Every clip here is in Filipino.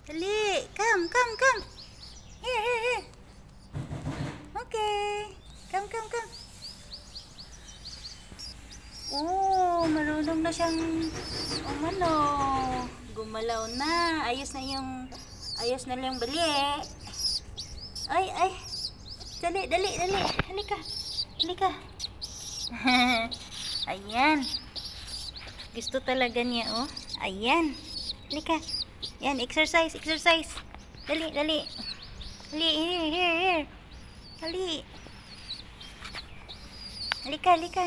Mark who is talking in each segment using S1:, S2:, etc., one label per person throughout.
S1: Dali. Come, come, come. Here, here, here. Okay. Come, come, come. Oh, marunong na siyang umano. Gumalaw na. Ayos na yung bali. Ay, ay. Dali, dali, dali. Halika. Halika. Ayan. Gusto talaga niya, oh. Ayan. Halika. Yan, exercise, exercise. Dali, dali. Dali, here, here, here. Dali. Halika, halika.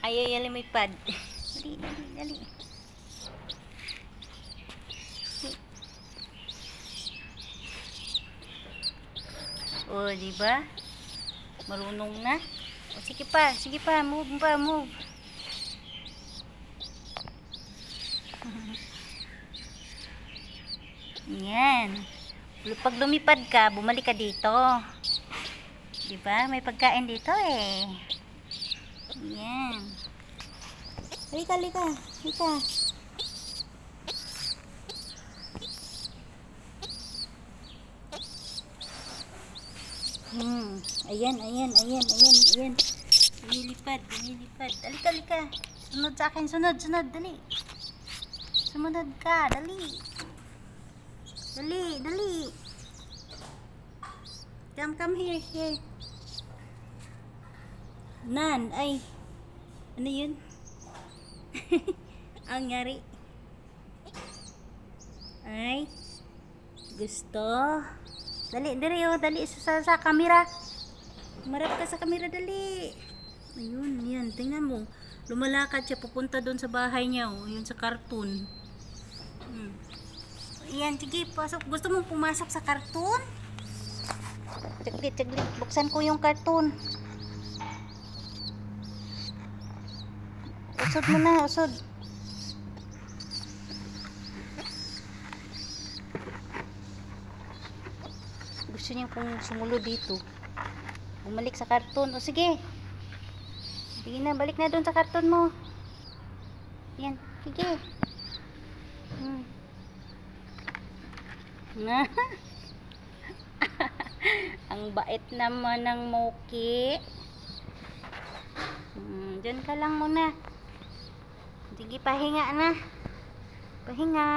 S1: Ayaw yan lumipad. Dali, dali, dali. Oh, diba? Marunong na. Oh, sige pa, move pa, move. Yan. Pag lumipad ka, bumalik ka dito. Diba? May pagkain dito eh. Yan. Halika, halika. Halika. Ayan, ayan, ayan, ayan, ayan. Lumilipad, lumilipad. Halika, halika. Sunod sa akin, sunod, sunod. Dali. Sumunod ka, dali. Dali, dali. Come, come here, here. Nan, ay. Ano yun? Ang nyari. Ay. Gusto. Dali, dali, oh, dali sa camera. Marap ka sa camera, dali. Ayun, yan. Tingnan mo. Lumalakad siya, pupunta doon sa bahay niya, oh. Yun sa cartoon. Ayan, sige, pasok. Gusto mong pumasok sa cartoon? Saglit, saglit. Buksan ko yung cartoon. Usod mo na, usod. Gusto niya kung sumunod dito. Bumalik sa cartoon. O sige. Sige na, balik na doon sa cartoon mo. Yan, sige. Ang bait naman ng Moki. Diyan ka lang muna. Sige, pahinga na. Pahinga.